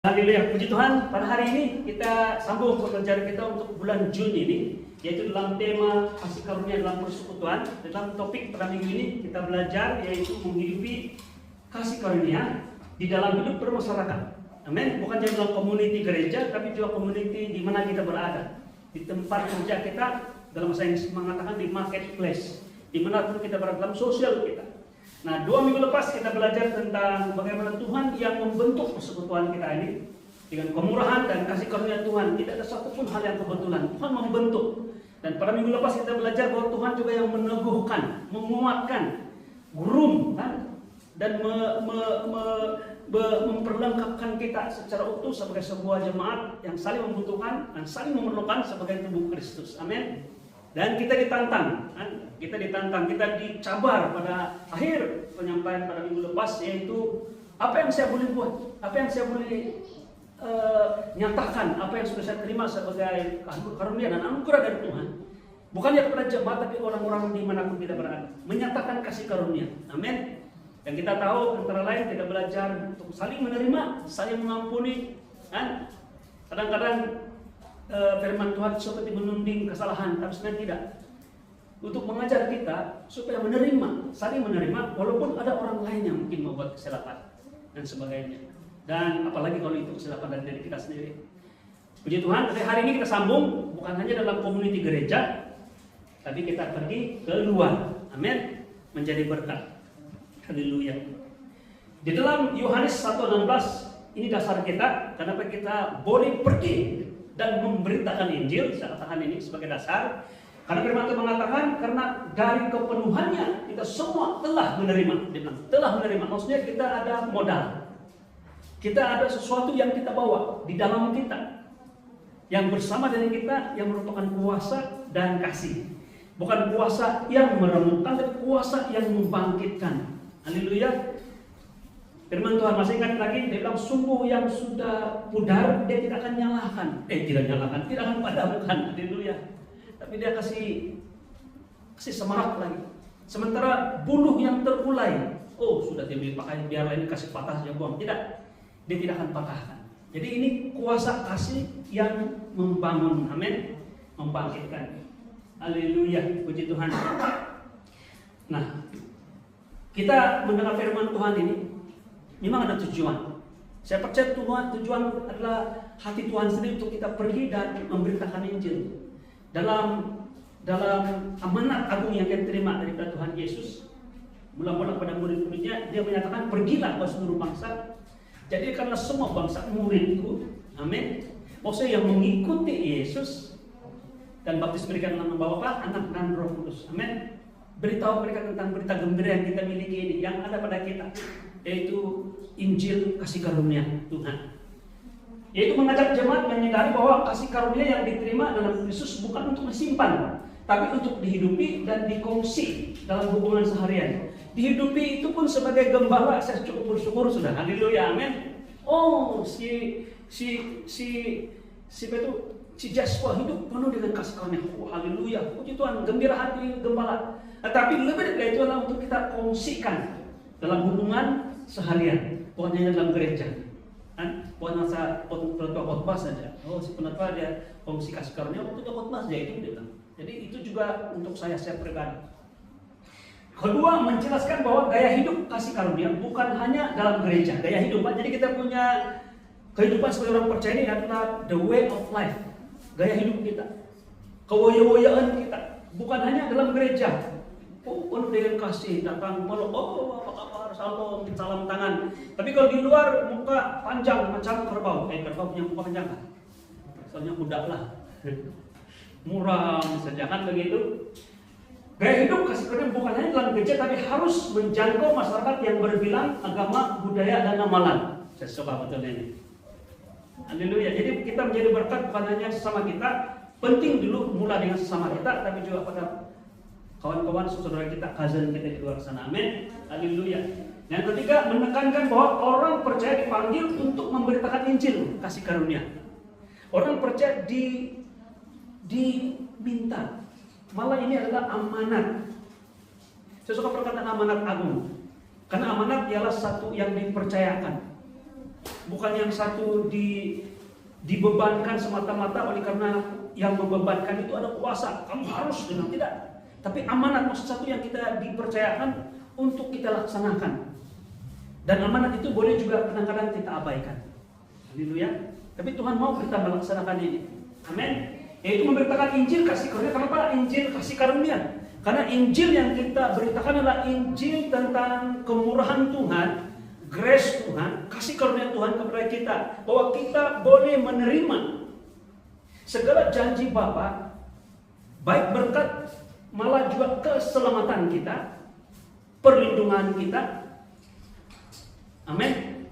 Haleluya, puji Tuhan. Pada hari ini kita sambung pembelajaran kita untuk bulan Juni ini, yaitu dalam tema kasih karunia dalam persekutuan. Dalam topik pada minggu ini kita belajar yaitu menghidupi kasih karunia di dalam hidup bermasyarakat. Amin. Bukan hanya dalam komuniti gereja, tapi juga komuniti di mana kita berada. Di tempat kerja kita, dalam bahasa Inggris mengatakan di marketplace, di mana pun kita berada dalam sosial kita. Nah, 2 minggu lepas kita belajar tentang bagaimana Tuhan yang membentuk persekutuan kita ini dengan kemurahan dan kasih karunia Tuhan. Tidak ada satupun hal yang kebetulan. Tuhan membentuk. Dan pada minggu lepas kita belajar bahwa Tuhan juga yang meneguhkan, menguatkan, groom, kan? Dan memperlengkapkan kita secara utuh sebagai sebuah jemaat yang saling membutuhkan dan saling memerlukan sebagai tubuh Kristus. Amin. Dan kita ditantang, kan? Kita dicabar pada akhir penyampaian pada minggu lepas, yaitu apa yang saya boleh buat, apa yang saya boleh nyatakan, apa yang sudah saya terima sebagai karunia dan anugerah dari Tuhan. Bukannya kepada jemaat, tapi orang-orang dimanapun kita berada, menyatakan kasih karunia. Amin. Dan kita tahu antara lain kita belajar untuk saling menerima, saling mengampuni, kan? Kadang-kadang firman Tuhan seperti menunding kesalahan, tapi sebenarnya tidak. Untuk mengajar kita supaya menerima, saling menerima, walaupun ada orang lain yang mungkin membuat kesilapan dan sebagainya. Dan apalagi kalau itu kesilapan dari diri kita sendiri. Puji Tuhan, hari ini kita sambung bukan hanya dalam komuniti gereja, tapi kita pergi ke luar. Amin. Menjadi berkat. Haleluya. Di dalam Yohanes 1:16 ini dasar kita, kenapa kita boleh pergi dan memberitakan Injil. Saya katakan ini sebagai dasar. Karena firman Tuhan mengatakan, karena dari kepenuhannya kita semua telah menerima. Dia bilang, telah menerima. Maksudnya kita ada modal. Kita ada sesuatu yang kita bawa di dalam kita. Yang bersama dengan kita, yang merupakan kuasa dan kasih. Bukan kuasa yang meremukkan, tapi kuasa yang membangkitkan. Haleluya. Firman Tuhan masih ingat lagi, dia bilang sumbu yang sudah pudar, dia tidak akan nyalakan. Tidak akan padamkan. Haleluya. Tapi dia kasih semangat lagi. Sementara buluh yang terulai, sudah dia pakai, biarlah ini kasih patah saja buang. Tidak, dia tidak akan patahkan. Jadi ini kuasa kasih yang membangun, amin, membangkitkan. Haleluya, puji Tuhan. Nah, kita mendengar firman Tuhan ini, memang ada tujuan. Saya percaya tujuan adalah hati Tuhan sendiri untuk kita pergi dan memberitakan Injil. Dalam amanat agung yang kita terima dari Tuhan Yesus, mula-mula pada murid-muridnya, dia menyatakan, pergilah ke seluruh bangsa, jadikanlah semua bangsa muridku. Amin. Maksudnya yang mengikuti Yesus dan baptis mereka dalam nama Bapa, Anak dan Roh Kudus. Amin. Beritahu mereka tentang berita gembira yang kita miliki ini, yang ada pada kita, yaitu Injil kasih karunia Tuhan. Yaitu mengajak jemaat menyadari bahwa kasih karunia yang diterima dalam Kristus bukan untuk disimpan, tapi untuk dihidupi dan dikongsi dalam hubungan seharian. Dihidupi itu pun sebagai gembala, saya cukup bersyukur sudah. Haleluya, amin. Si Joshua hidup penuh dengan kasih karunia. Haleluya, puji Tuhan, gembira hati gembala. Tapi lebih dari itu adalah untuk kita kongsikan dalam hubungan seharian, bukan hanya dalam gereja. Bukan masa penatua khotbah saja. Si penatua dia kongsi kasih karunia waktu itu khotbah saja, itu dia bilang. Jadi itu juga untuk saya pribadi. Kedua, menjelaskan bahwa gaya hidup kasih karunia bukan hanya dalam gereja, gaya hidup. Jadi kita punya kehidupan sebagai orang percaya ini adalah the way of life, gaya hidup kita, kewoya-woyaan kita, bukan hanya dalam gereja. Penuh dengan kasih, datang meluk, apa kabar, salam tangan. Tapi kalau di luar muka panjang macam kerbau. Kerbau punya muka panjang kan? Soalnya budak lah. Muram saja kan begitu. Gaya hidup kasih karunia bukan hanya dalam gereja, tapi harus menjangkau masyarakat yang berbilang agama, budaya, dan amalan. Saya suka betul ini. Haleluya. Jadi kita menjadi berkat bukan hanya sesama kita. Penting dulu mula dengan sesama kita, tapi juga pada kawan-kawan, saudara kita, cousin kita di luar sana. Amin. Haleluya. Yang ketiga, menekankan bahwa orang percaya dipanggil untuk memberitakan Injil kasih karunia. Orang percaya diminta. Malah ini adalah amanat. Saya suka perkataan amanat agung. Karena amanat ialah satu yang dipercayakan. bukan yang satu dibebankan semata-mata oleh karena yang membebankan itu ada kuasa, kamu harus dengan tidak. Tapi amanat maksud satu yang kita dipercayakan untuk kita laksanakan. Dan amanat itu boleh juga kadang-kadang kita abaikan. Haleluya. Tapi Tuhan mau kita melaksanakan ini. Amin. Yaitu memberitakan Injil kasih karunia. Kenapa Injil kasih karunia? Karena Injil yang kita beritakan adalah Injil tentang kemurahan Tuhan, grace Tuhan, kasih karunia Tuhan kepada kita, bahwa kita boleh menerima segala janji Bapa, baik berkat malah juga keselamatan kita, perlindungan kita. Amin.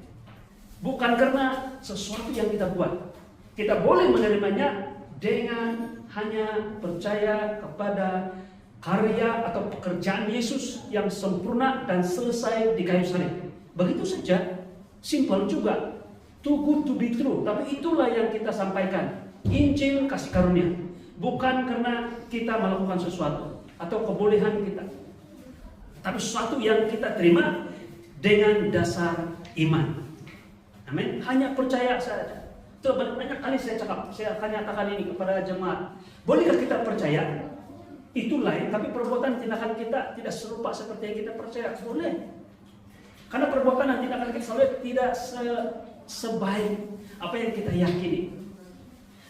Bukan karena sesuatu yang kita buat. Kita boleh menerimanya dengan hanya percaya kepada karya atau pekerjaan Yesus yang sempurna dan selesai di kayu salib. Begitu saja, simple juga. Too good to be true. Tapi itulah yang kita sampaikan. Injil kasih karunia. Bukan karena kita melakukan sesuatu atau kebolehan kita. Tapi sesuatu yang kita terima dengan dasar iman. Amin. Hanya percaya saja. Itu banyak kali saya akan nyatakan ini kepada jemaat. Bolehkah kita percaya? Itu lain, tapi perbuatan tindakan kita tidak serupa seperti yang kita percaya. Boleh. Karena perbuatan dan tindakan kita selalu tidak sebaik apa yang kita yakini.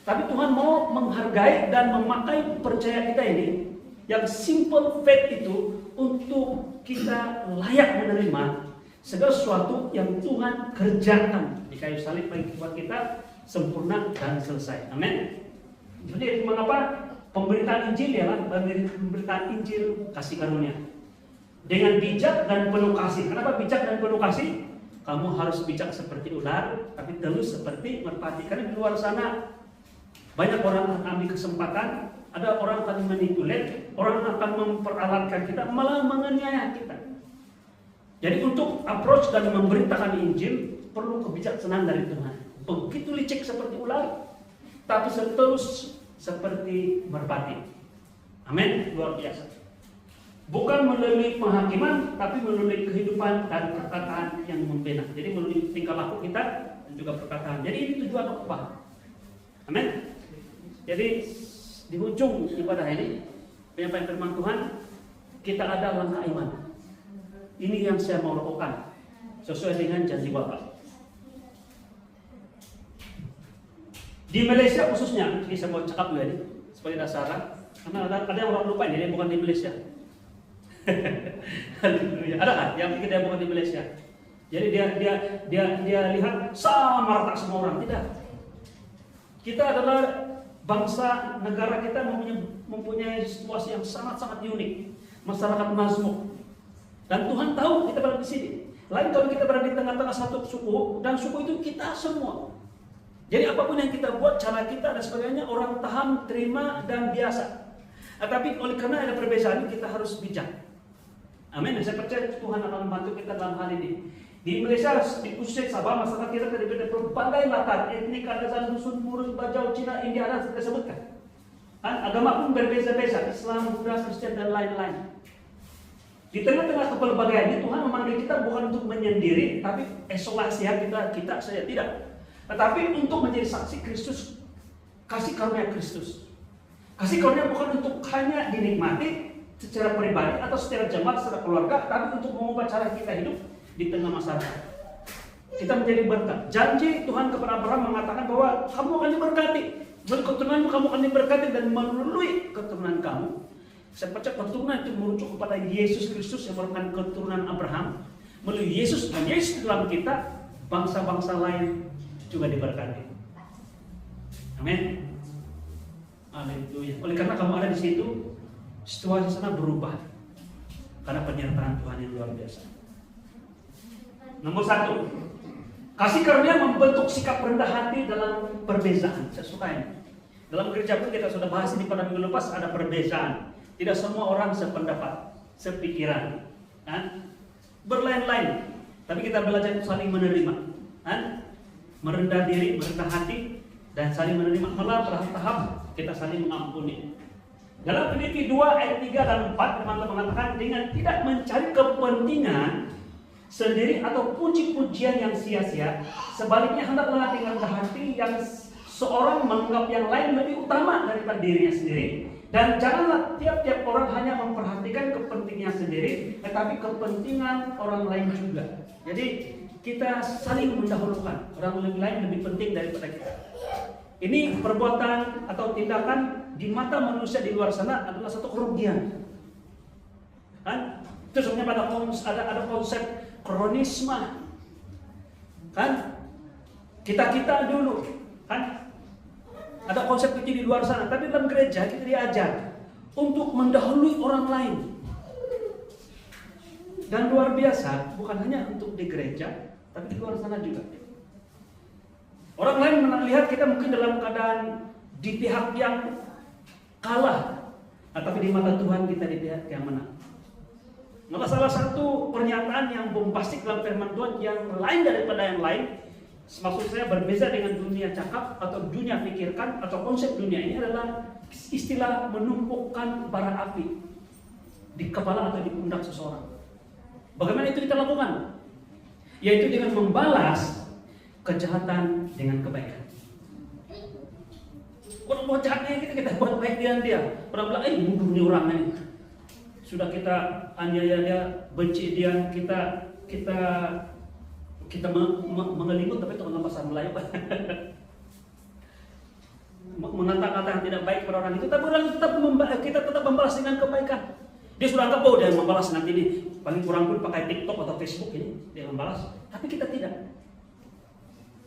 Tapi Tuhan mau menghargai dan memakai percaya kita ini, yang simple faith itu, untuk kita layak menerima segala sesuatu yang Tuhan kerjakan di kayu salib bagi kita sempurna dan selesai. Amin. Jadi mengapa pemberitaan Injil ialah pemberitaan Injil kasih karunia dengan bijak dan penuh kasih. Kenapa bijak dan penuh kasih? Kamu harus bijak seperti ular, tapi telus seperti merpati. Karena di luar sana banyak orang akan ambil kesempatan, ada orang akan manipulat, orang akan memperalatkan kita, malah menganiaya kita. Jadi untuk approach dan memberitakan Injil perlu kebijaksanaan dari Tuhan. Begitu licik seperti ular, tapi seterus seperti merpati. Amin, luar biasa. Bukan melalui penghakiman, tapi melalui kehidupan dan perkataan yang membina. Jadi melalui tingkah laku kita dan juga perkataan. Jadi ini tujuan khotbah. Amin. Jadi di ujung ibadah ini, penyampaian firman Tuhan, kita ada langkah iman. Ini yang saya mau lakukan sesuai dengan janji Bapa. Di Malaysia khususnya, ini saya mau cakap juga ini sebagai dasar, karena ada yang orang lupa ini, dia bukan di Malaysia. Ada kan yang pikir dia bukan di Malaysia? Jadi dia lihat sama rata semua orang. Tidak. Kita adalah bangsa, negara kita mempunyai situasi yang sangat-sangat unik, masyarakat mazmuk. Dan Tuhan tahu kita berada di sini. Lain kalau kita berada di tengah-tengah satu suku, dan suku itu kita semua. Jadi apapun yang kita buat, cara kita dan sebagainya, orang paham, terima, dan biasa. Tapi oleh karena ada perbedaan, kita harus bijak. Amin. Saya percaya Tuhan akan membantu kita dalam hal ini. Di Malaysia, di khususnya Sabah, masyarakat kita terdiri dari berbagai latar etnik, ada dusun, Murus, Bajau, Cina, India, dan kita sebutkan. Agama pun berbeza-beza, Islam, Buddha, Kristen, dan lain-lain. Di tengah-tengah kepelbagaian ini, Tuhan memanggil kita bukan untuk menyendiri, tapi isolasi kita saja tidak. Tetapi untuk menjadi saksi Kristus, kasih karunia Kristus. Kasih karunia bukan untuk hanya dinikmati secara pribadi atau secara jemaat, secara keluarga, tapi untuk mengubah cara kita hidup di tengah masyarakat. Kita menjadi berkat. Janji Tuhan kepada Abraham mengatakan bahwa kamu akan diberkati. Melalui keturunanmu kamu akan diberkati, dan melalui keturunan kamu. Saya percaya keturunan itu merujuk kepada Yesus Kristus yang merupakan keturunan Abraham. Melalui Yesus dan Yesus dalam kita, bangsa-bangsa lain juga diberkati. Amin. Haleluya. Oleh karena kamu ada di situ, situasi sana berubah karena penyertaan Tuhan yang luar biasa. Nomor 1, kasih karunia membentuk sikap rendah hati dalam perbezaan. Saya suka ini. Dalam gereja pun kita sudah bahas ini pada minggu lepas, ada perbezaan. Tidak semua orang sependapat, sepikiran, berlain-lain. Tapi kita belajar saling menerima, merendah diri, merendah hati, dan saling menerima. Malah bertahap kita saling mengampuni. Dalam Filipi 2 ayat 3 dan 4, teman-teman mengatakan dengan tidak mencari kepentingan sendiri atau puji-pujian yang sia-sia. Sebaliknya hendaklah dengan hati yang seorang menganggap yang lain lebih utama daripada dirinya sendiri. Dan janganlah tiap-tiap orang hanya memperhatikan kepentingan sendiri, tetapi kepentingan orang lain juga. Jadi kita saling mendahulukan, orang lain lebih penting daripada kita. Ini perbuatan atau tindakan di mata manusia di luar sana adalah satu kerugian. Kan? Itu sebenarnya ada konsep kronisme. Kan? Kita dulu, kan? Ada konsep itu di luar sana, tapi dalam gereja kita diajar untuk mendahului orang lain. Dan luar biasa, bukan hanya untuk di gereja, tapi di luar sana juga. Orang lain melihat kita mungkin dalam keadaan di pihak yang kalah, tapi di mata Tuhan kita di pihak yang menang. Maka salah satu pernyataan yang bombastik dalam firman Tuhan yang lain daripada yang lain, maksud saya berbeda dengan dunia cakap atau dunia pikirkan atau konsep dunia ini adalah istilah menumpukan bara api di kepala atau di pundak seseorang. Bagaimana itu kita lakukan? Yaitu dengan membalas kejahatan dengan kebaikan. Orang buat jahatnya kita buat baik dengan dia. Orang bilang, bunuh nih orang ini. Sudah kita aniaya dia, benci dia, kita mengelimut, tapi itu dalam bahasa Melayu. Mengatakan yang tidak baik pada orang itu, tapi orang kita tetap membalas dengan kebaikan. Dia sudah anggap dia membalas nanti ini paling kurang pun pakai TikTok atau Facebook ini dia membalas, tapi kita tidak.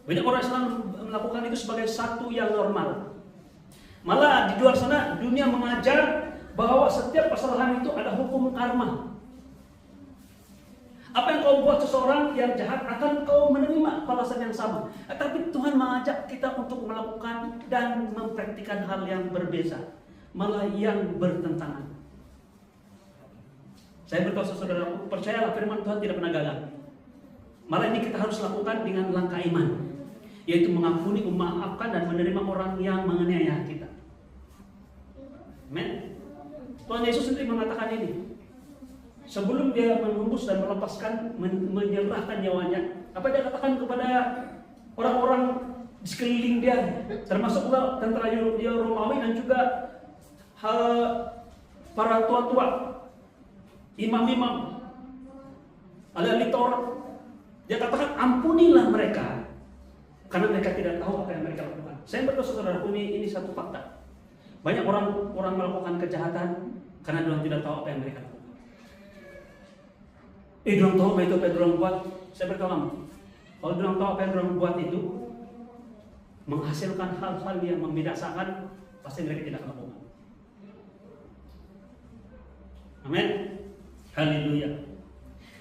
Banyak orang Islam melakukan itu sebagai satu yang normal. Malah di luar sana dunia mengajar bahwa setiap kesalahan itu ada hukum karma. Apa yang kau buat seseorang yang jahat akan kau menerima balasan yang sama. Tapi Tuhan mengajak kita untuk melakukan dan mempraktikkan hal yang berbeda, malah yang bertentangan. Saya berkata saudaraku, percayalah firman Tuhan tidak pernah gagal. Malah ini kita harus lakukan dengan langkah iman, yaitu mengampuni, memaafkan dan menerima orang yang menganiaya kita. Amen. Tuhan Yesus sendiri mengatakan ini. Sebelum dia menembus dan melepaskan, menyerahkan nyawanya, apa dia katakan kepada orang-orang di sekeliling dia, termasuk tentara Romawi dan juga para tua-tua, imam-imam, ahli Taurat. Dia katakan, ampunilah mereka, karena mereka tidak tahu apa yang mereka lakukan. Saya berkata saudara, ini satu fakta. Banyak orang melakukan kejahatan karena dia tidak tahu apa yang mereka lakukan. Dorang tahu apa itu apa yang dorang buat. Saya berkata, kalau dorang tahu apa yang dorang buat itu menghasilkan hal-hal yang membinasakan, pasti mereka tidak lakukan. Amin. Haleluya.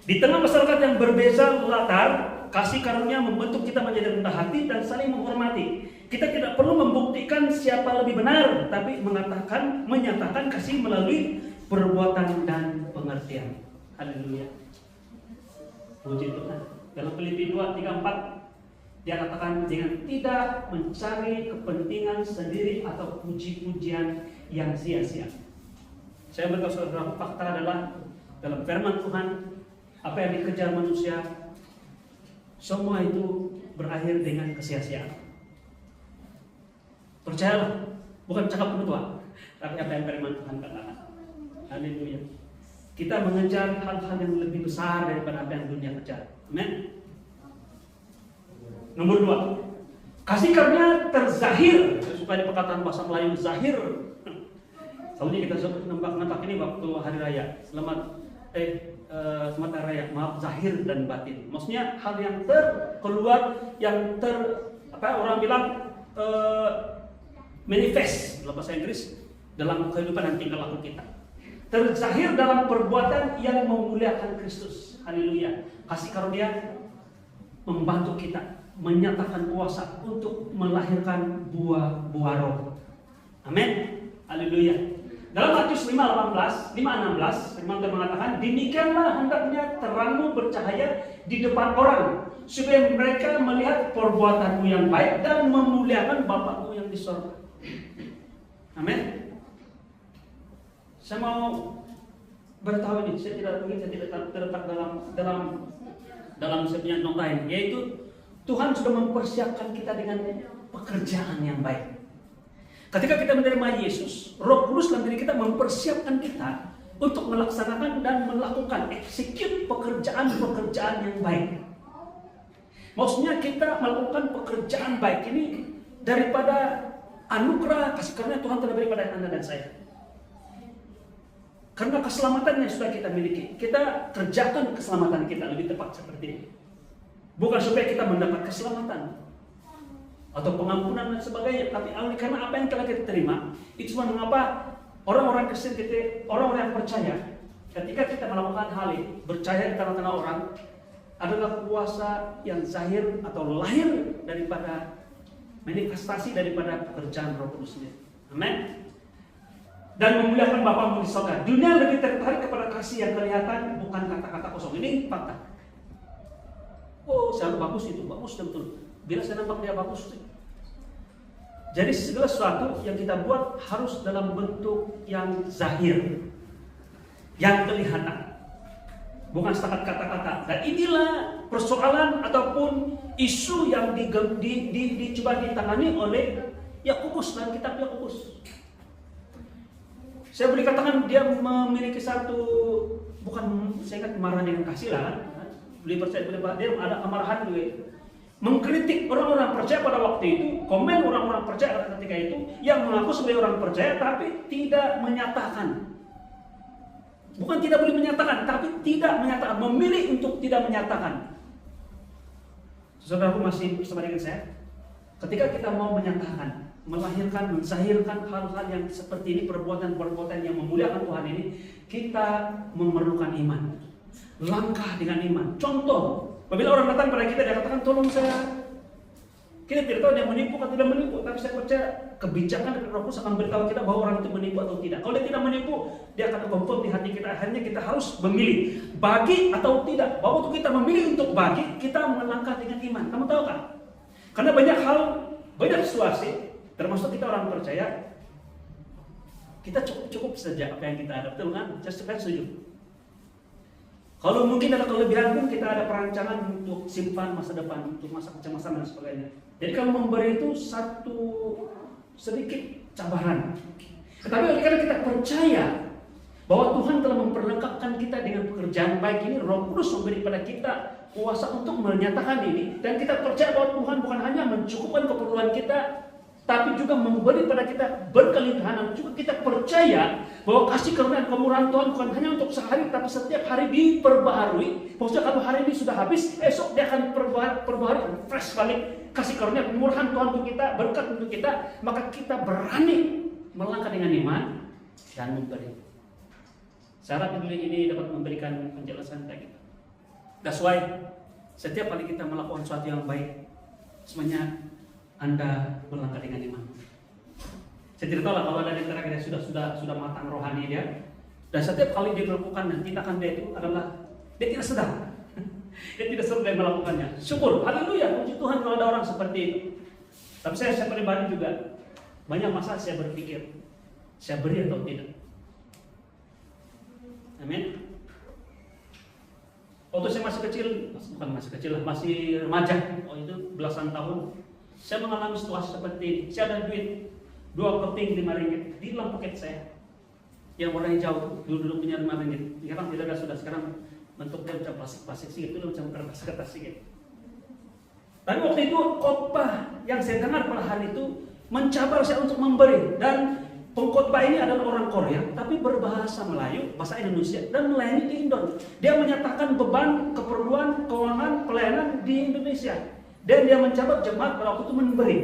Di tengah masyarakat yang berbeza latar, kasih karunia membentuk kita menjadi rendah hati dan saling menghormati. Kita tidak perlu membuktikan siapa lebih benar, tapi menyatakan kasih melalui perbuatan dan pengertian. Haleluya. Puji Tuhan. Dalam Filipi 2:3-4 dia katakan, dengan tidak mencari kepentingan sendiri atau puji-pujian yang sia-sia. Saya berkata saudara, fakta adalah dalam firman Tuhan, apa yang dikejar manusia, semua itu berakhir dengan kesia-siaan. Percayalah, bukan cakap penutua, tapi apa yang firman Tuhan katakan. Haleluya. Kita mengejar hal-hal yang lebih besar daripada apa yang dunia kejar. Amen. Nomor 2, kasih karunia terzahir. Supaya di perkataan bahasa Melayu zahir. Selalunya kita sebut nampak ini waktu hari raya. Selamat hari raya. Maaf, zahir dan batin. Maksudnya hal yang terkeluar, yang orang bilang manifest dalam bahasa Inggris dalam kehidupan dan tingkah laku kita. Terzahir dalam perbuatan yang memuliakan Kristus. Haleluya. Kasih karunia membantu kita menyatakan kuasa untuk melahirkan buah-buah roh. Amin. Haleluya. Dalam Matius 5:16 firman Tuhan mengatakan, demikianlah hendaknya terangmu bercahaya di depan orang, supaya mereka melihat perbuatanmu yang baik dan memuliakan Bapakmu yang di surga. Amin. Saya mau beritahu ini, saya tidak terletak dalam dalam sebuah nota ini, yaitu Tuhan sudah mempersiapkan kita dengan pekerjaan yang baik. Ketika kita menerima Yesus, Roh Kudus dalam diri kita mempersiapkan kita untuk melaksanakan dan melakukan execute pekerjaan-pekerjaan yang baik. Maksudnya kita melakukan pekerjaan baik ini daripada anugerah kasih karunia Tuhan telah beri pada Anda dan saya. Karena keselamatan yang sudah kita miliki, kita kerjakan keselamatan kita, lebih tepat seperti ini. Bukan supaya kita mendapat keselamatan atau pengampunan dan sebagainya, tapi karena apa yang telah kita terima. Itu cuma mengapa orang-orang Kristen kita, orang-orang yang percaya, ketika kita melakukan hal ini, percaya di tengah-tengah orang, adalah kuasa yang zahir atau lahir daripada manifestasi daripada pekerjaan Roh Kudus sendiri. Amin. Dan memuliakan Bapamu di surga. Dunia lebih tertarik kepada kasih yang kelihatan, bukan kata-kata kosong. Ini fakta. Oh, saya bagus itu, bagus betul. Bila saya nampak dia bagus. Jadi segala sesuatu yang kita buat harus dalam bentuk yang zahir, yang kelihatan, bukan setakat kata-kata. Dan inilah persoalan ataupun isu yang dicoba ditangani oleh Yakobus dalam kitab Yakobus. Saya boleh katakan dia memiliki satu, bukan saya ingat kemarahan dengan kasih lah, boleh percaya, dia ada kemarahan juga. Mengkritik orang-orang percaya pada waktu itu, komen orang-orang percaya ketika itu, yang mengaku sebagai orang percaya tapi tidak menyatakan. Bukan tidak boleh menyatakan, tapi tidak menyatakan, memilih untuk tidak menyatakan. Saudaraku masih bersama dengan saya? Ketika kita mau menyatakan, melahirkan, menzahirkan hal-hal yang seperti ini, perbuatan-perbuatan yang memuliakan Tuhan ini, kita memerlukan iman. Langkah dengan iman. Contoh, apabila orang datang pada kita, dia katakan, tolong saya. Kita tidak tahu dia menipu atau tidak menipu, tapi saya percaya kebijakan dari Roh Kudus akan beritahu kita bahwa orang itu menipu atau tidak. Kalau dia tidak menipu, dia akan confirm di hati kita. Akhirnya kita harus memilih, bagi atau tidak. Bahwa untuk kita memilih untuk bagi, kita melangkah dengan iman. Kamu tahu kan? Karena banyak hal, banyak situasi, termasuk kita orang percaya, kita cukup saja apa yang kita ada, betul kan? Just setuju. Kalau mungkin ada kelebihan pun kita ada perancangan untuk simpan masa depan, untuk masa kecemasan dan sebagainya. Jadi kalau memberi itu satu sedikit cabaran. Tetapi oleh karena kita percaya bahwa Tuhan telah memperlengkapkan kita dengan pekerjaan baik ini, Roh Kudus memberi pada kita kuasa untuk menyatakan ini, dan kita percaya bahwa Tuhan bukan hanya mencukupkan keperluan kita, tapi juga memberi pada kita berkelimpahan. Dan juga kita percaya bahwa kasih karunia dan kemurahan Tuhan bukan hanya untuk sehari, tapi setiap hari diperbaharui. Maksudnya kalau hari ini sudah habis, esok dia akan perbaharui, fresh balik kasih karunia kemurahan Tuhan untuk kita, berkat untuk kita. Maka kita berani melangkah dengan iman dan memberi. Saya harap ini dapat memberikan penjelasan bagi kita. That's why setiap kali kita melakukan sesuatu yang baik, semuanya Anda melangkah dengan iman. Saya tidak tahu lah kalau ada di antara kita sudah matang rohani dia, dan setiap kali dia melakukan dan tindakan dia itu adalah dia tidak sedang. Dia tidak sedang dia melakukannya. Syukur, haleluya, puji Tuhan kalau ada orang seperti itu. Tapi saya pribadi juga banyak masa saya berpikir, saya beri atau tidak. Amin. Waktu saya masih kecil, bukan masih kecil, masih remaja, itu belasan tahun, saya mengalami situasi seperti ini. Saya ada duit 2 keping 5 ringgit di dalam poket saya yang warna hijau, dulu punya 5 ringgit. Sekarang tidak ada, sudah sekarang bentuknya macam plastik sedikit, itu macam kertas sedikit. Tapi waktu itu khotbah yang saya dengar pada hari itu mencabar saya untuk memberi, dan pengkhotbah ini adalah orang Korea tapi berbahasa Melayu, bahasa Indonesia, dan melayani di Indon. Dia menyatakan beban, keperluan, keuangan, pelayanan di Indonesia, dan dia mencabar jemaat pada waktu itu memberi.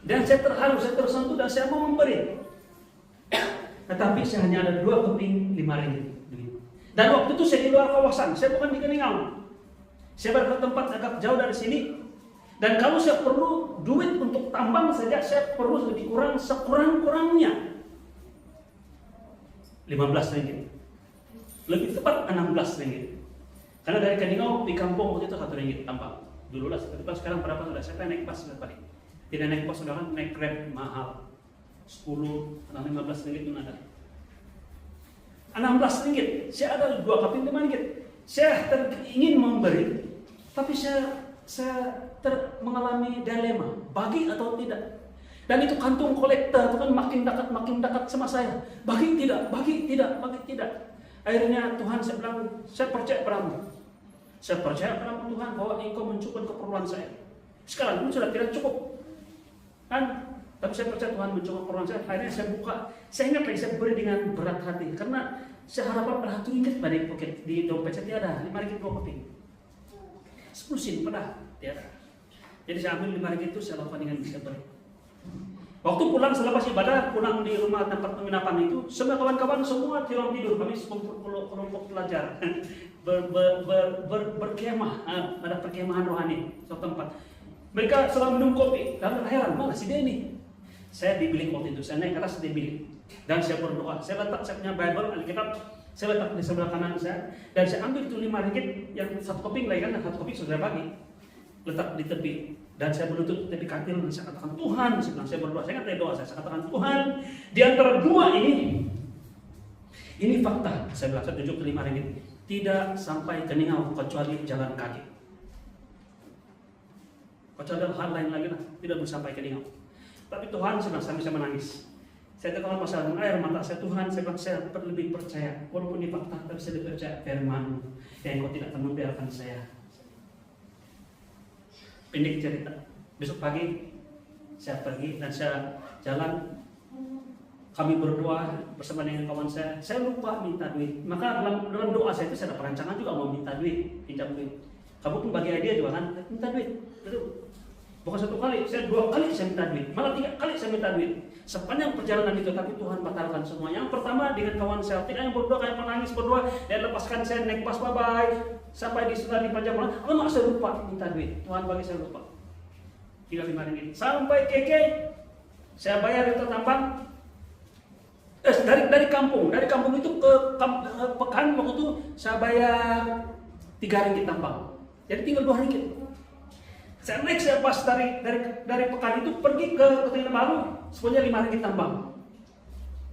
Dan saya terharu, saya tersentuh, dan saya mau memberi. Tetapi saya hanya ada 2 keping 5 ringgit. Dan waktu itu saya di luar kawasan, saya bukan di Keningau. Saya berada ke tempat agak jauh dari sini. Dan kalau saya perlu duit untuk tambang saja, saya perlu lebih kurang sekurang-kurangnya 15 ringgit. Lebih tepat 16 ringgit. Karena dari Keningau di kampung waktu itu 1 ringgit tambang. Dulu lah, sekarang berapa sudah? Saya naik pas sudah tadi. Tidak naik bus, sudah kan naik Grab mahal, 10, 15 ringgit pun ada. 16 ringgit, saya ada 2 keping 5 ringgit. Saya ingin memberi, Tapi saya mengalami dilema, bagi atau tidak. Dan itu kantung kolektor itu kan makin dekat sama saya. Bagi tidak. Akhirnya Tuhan saya bilang, saya percaya padamu. Saya percaya padamu Tuhan bahwa Engkau mencukupi keperluan saya. Sekarang pun sudah tidak cukup. Kan? Tapi saya percaya Tuhan mencukupi keperluan saya. Akhirnya saya buka. Saya ingat lagi saya beri dengan berat hati. Karena saya harapkan pada ringgit pada poket di dompet saya tiada. 5 ringgit 2 keping. 10 sen pada tiada. Jadi saya ambil 5 ringgit itu saya lakukan dengan saya beri. Waktu pulang selepas ibadah, pulang di rumah tempat penginapan itu, semua kawan-kawan semua tidur. Kami kelompok pelajar berkemah, ada perkemahan rohani suatu tempat. Mereka selalu minum kopi. Lalu heran, mana si Denny? Saya di bilik waktu itu, saya naik ke atas di bilik dan saya berdoa. Saya letak saya punya Bible, Alkitab, saya letak di sebelah kanan saya dan saya ambil itu 5 ringgit yang 1 keping lagi kan, 1 keping sudah bagi, letak di tepi. Dan saya berlutut tepi katil dan saya katakan Tuhan, saya berdoa, saya katakan doa saya katakan Tuhan, di antara dua ini fakta, saya bilang saya tunjuk ke 5 ringgit, tidak sampai ke Ningau kecuali jalan kaki. Kecuali hal lain lagi lah, tidak bisa sampai ke Ningau. Tapi Tuhan saya bisa menangis. Saya katakan pasal air mata saya, Tuhan, saya lebih percaya, walaupun ini fakta, tapi saya lebih percaya firman-Mu yang Engkau tidak akan membiarkan saya. Pendek cerita, besok pagi saya pergi dan saya jalan, kami berdoa bersama dengan kawan saya lupa minta duit. Maka dalam doa saya itu saya ada perancangan juga mau minta duit, pinjam duit. Kamu pun bagi idea juga kan, minta duit. Bukan 1 kali, saya 2 kali saya minta duit, malah 3 kali saya minta duit. Sepanjang perjalanan itu, tapi Tuhan batalkan semua. Yang pertama dengan kawan saya, tidak yang berdoa kayak menangis berdoa, dan lepaskan saya naik pas bye-bye. Sampai di setelah di panjang malam, lama saya lupa minta duit. Tuhan bagi saya lupa. Tinggal 5 ringgit. Sampai keke, saya bayar itu tambang. Dari kampung itu ke Pekan waktu itu saya bayar 3 ringgit tambang. Jadi tinggal 2 ringgit. Saya naik saya pas dari Pekan itu pergi ke Kinabalu, semuanya 5 ringgit tambang.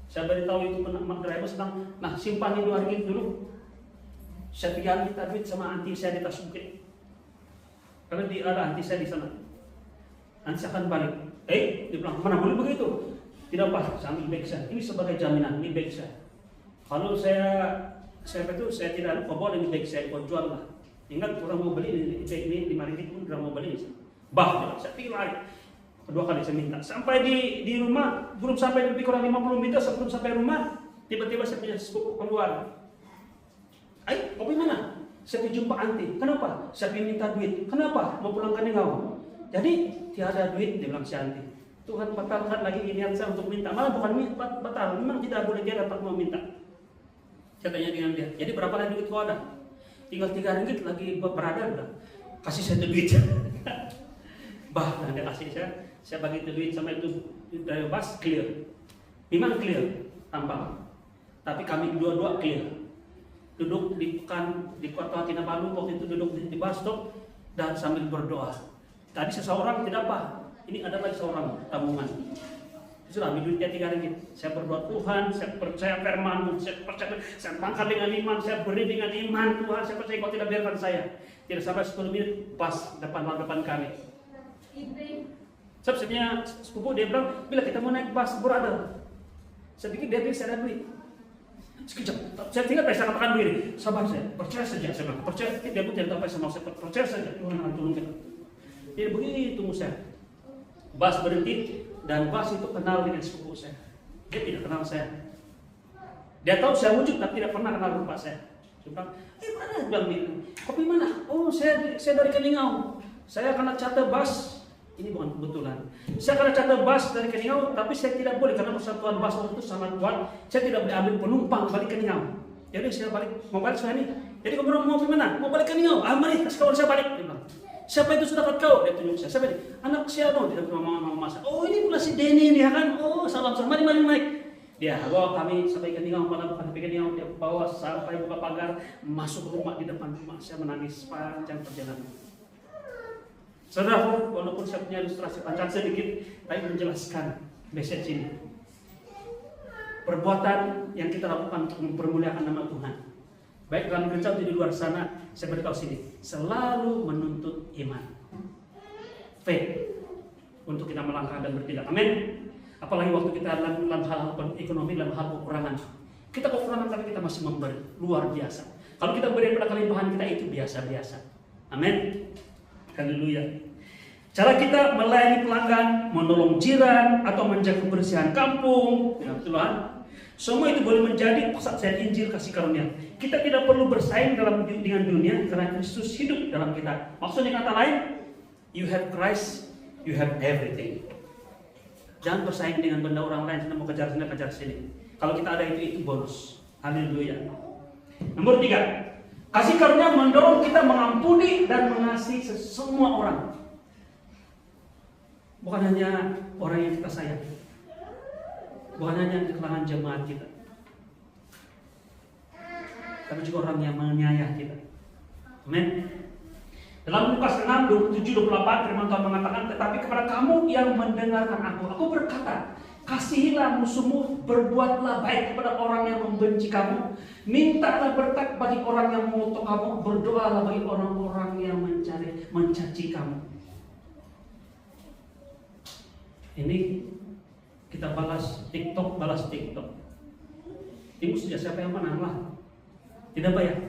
Saya beritahu itu driver sedang, nah simpanin 2 ringgit dulu. Saya tinggal minta duit sama anti saya di Tas Bukit. Karena ada anti saya di sana. Nanti saya akan balik. Dia bilang, mana boleh begitu? Tidak apa, saya ambil bag saya. Ini sebagai jaminan, ini bag saya. Kalau saya tidak bawa ini bag saya, kau jual lah. Ingat orang mau beli ini 5 ringgit pun orang mau beli. Saya pikir lari. Kedua kali saya minta. Sampai di rumah, belum sampai lebih kurang 50 meter sebelum sampai rumah, tiba-tiba saya punya sepupu keluar. Kopi mana? Saya pergi jumpa anti. Kenapa? Saya pergi minta duit. Kenapa? Mau pulang ke Ningau. Jadi tiada duit, dia bilang si anti. Tuhan batalkan lagi niat saya untuk minta. Malah bukan batal, memang tidak boleh dia dapat mau minta. Saya tanya dengan dia. Jadi berapa lagi duit kau ada? Tinggal 3 ringgit lagi berada. Bilang, kasih saya duit. Dia kasih saya bagi duit sama itu dari bus clear. Memang clear tambang. Tapi kami dua-dua clear. Duduk di kota Kinabalu waktu itu duduk di bus stop dan sambil berdoa. Tadi seseorang tidak apa, ini ada lagi seorang tabungan. Sudah ambil duitnya 3 ringgit. Saya berdoa Tuhan, saya percaya firman-Mu, saya tangkap dengan iman, saya beri dengan iman Tuhan, saya percaya Kau tidak biarkan saya. Tidak sampai 10 menit pas depan kami. Sebenarnya sepupu dia bilang, bila kita mau naik bus brother, saya pikir dia bisa ada duit. Sekejap, saya tinggal saya katakan begini, sabar saya, percaya saja, saya bilang, percaya, dia pun tidak tahu apa yang saya mau, percaya saja, Tuhan akan tolong kita. Jadi begitu saya, bus berhenti, dan bus itu kenal dengan sepupu saya, dia tidak kenal saya. Dia tahu saya wujud, tapi tidak pernah kenal rupa saya. Saya bilang, mana? Dia bilang, kopi mana? Oh, saya dari Keningau, saya kena charter bus. Ini bukan kebetulan. Saya kena charter bus dari Keningau, tapi saya tidak boleh karena persatuan bus waktu itu sangat kuat. Saya tidak boleh ambil penumpang balik ke Keningau. Jadi saya mau balik sana nih. Jadi kamu mau mana? Mau balik ke Keningau? Mari kasih kawan saya balik. Dia bilang, siapa itu sudah dapat kau? Dia tunjuk saya. Siapa ini? Anak siapa? Dia bilang mama masa. Oh ini pula si Denny dia kan. Oh salam. Mari naik. Dia bawa kami sampai ke Keningau, malam sampai ke Keningau. Dia bawa sampai buka pagar, masuk ke rumah, di depan rumah. Saya menangis panjang perjalanan. Saudara, walaupun saya punya ilustrasi panjang sedikit, tapi menjelaskan message ini. Perbuatan yang kita lakukan untuk mempermuliakan nama Tuhan. baik dalam gereja atau di luar sana, saya beritahu sini, selalu menuntut iman, faith, untuk kita melangkah dan bertindak. Amin. Apalagi waktu kita dalam hal ekonomi, dalam hal kekurangan. Kita kekurangan tapi kita masih memberi, luar biasa. Kalau kita beri pada kelimpahan kita itu biasa-biasa. Amin. Haleluya. Cara kita melayani pelanggan, menolong jiran, atau menjaga kebersihan kampung, ya Tuhan. Semua itu boleh menjadi persaksian Injil kasih karunia. Kita tidak perlu bersaing dengan dunia karena Kristus hidup dalam kita. Maksudnya kata lain, you have Christ, you have everything. Jangan bersaing dengan benda orang lain, kita mau kejar sini, kejar sini. Kalau kita ada itu bonus. Haleluya. Nomor 3, kasih karunia mendorong kita mengampuni dan mengasihi semua orang. Bukan hanya orang yang kita sayang, bukan hanya di kalangan jemaat kita, tapi juga orang yang menyayangi kita. Amin. Dalam Lukas 6, 27-28 firman Tuhan mengatakan, tetapi kepada kamu yang mendengarkan aku berkata, kasihilah musuhmu, berbuatlah baik kepada orang yang membenci kamu, mintalah berkat bagi orang yang mengutuk kamu, berdoalah bagi orang-orang yang mencaci kamu. Ini kita balas TikTok. Ibu saja siapa yang menang lah. Tidak bayar.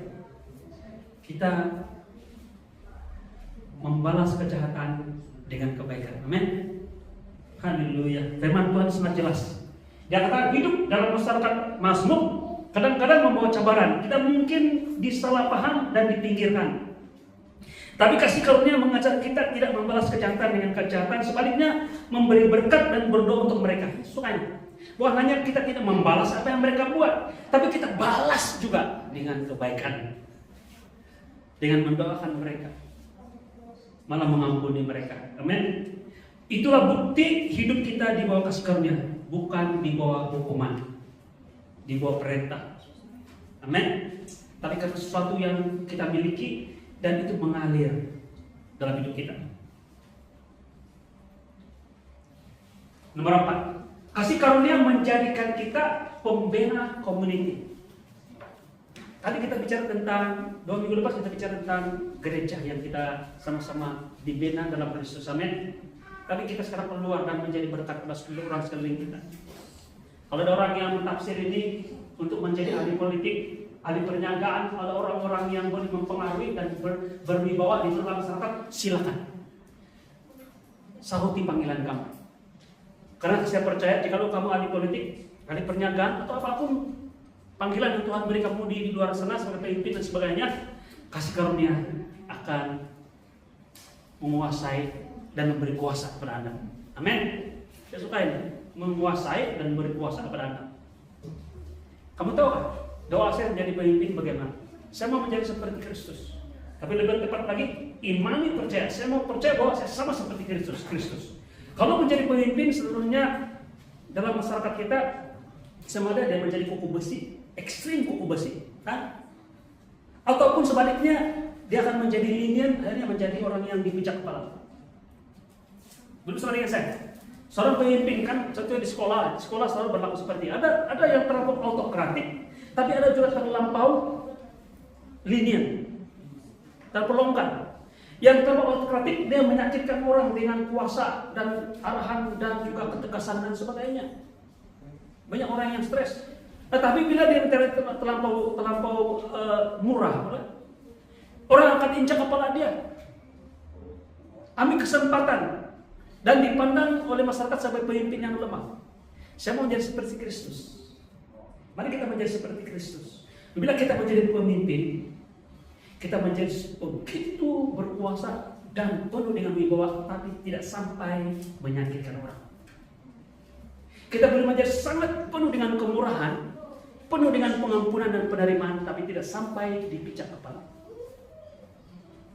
Kita membalas kejahatan dengan kebaikan. Amin. Haleluya. Firman Tuhan sangat jelas. Dia kata hidup dalam masyarakat mazmum kadang-kadang membawa cabaran. Kita mungkin disalah paham dan dipinggirkan. Tapi kasih karunia mengajak kita tidak membalas kejahatan dengan kejahatan, sebaliknya memberi berkat dan berdoa untuk mereka. Sukanya. Bukan hanya kita tidak membalas apa yang mereka buat, tapi kita balas juga dengan kebaikan. Dengan mendoakan mereka. Malah mengampuni mereka. Amin. Itulah bukti hidup kita di bawah kasih karunia, bukan di bawah hukuman, di bawah perintah. Amin. Tapi karena sesuatu yang kita miliki dan itu mengalir dalam hidup kita. Nomor 4, kasih karunia menjadikan kita pembina community. Tadi kita bicara tentang 2 minggu lepas kita bicara tentang gereja yang kita sama-sama dibina dalam Kristus. Amin. Tapi kita sekarang keluar dan menjadi berkat pada seluruh orang sekeliling kita. Kalau ada orang yang mentafsir ini untuk menjadi ahli politik, ahli perniagaan, ada orang-orang yang boleh mempengaruhi dan berwibawa di tengah masyarakat, silakan. Sahuti panggilan kamu. Karena saya percaya jika kamu ahli politik, ahli perniagaan atau apapun panggilan yang Tuhan beri kamu di luar sana sebagai pemimpin dan sebagainya, kasih karunia akan menguasai dan memberi kuasa kepada Anda. Amin. Saya suka ini, menguasai dan memberi kuasa kepada Anda. Kamu tahu kan? Doa saya menjadi pemimpin bagaimana? Saya mau menjadi seperti Kristus. Tapi lebih tepat lagi, imani percaya. Saya mau percaya bahwa saya sama seperti Kristus. Kalau menjadi pemimpin seluruhnya dalam masyarakat kita, sama ada dia menjadi kuku besi, ekstrim kuku besi, kan? Ataupun sebaliknya, dia akan menjadi lenient, akhirnya menjadi orang yang dipijak kepala. Belum sama dengan saya. Seorang pemimpin kan, contohnya di sekolah selalu berlaku seperti ada yang terlampau autokratik. Tapi ada juga terlampau lenient, terpelonggar. Yang terlalu autokratik, dia menyakitkan orang dengan kuasa dan arahan dan juga ketegasan dan sebagainya. Banyak orang yang stres. Tetapi bila dia terlampau murah, orang akan injak kepala dia, ambil kesempatan dan dipandang oleh masyarakat sebagai pemimpin yang lemah. Saya mau menjadi seperti Kristus. Mari kita menjadi seperti Kristus. Bila kita menjadi pemimpin, kita menjadi begitu berkuasa dan penuh dengan wibawa, tapi tidak sampai menyakitkan orang. Kita boleh menjadi sangat penuh dengan kemurahan, penuh dengan pengampunan dan penerimaan, tapi tidak sampai dipijak kepala.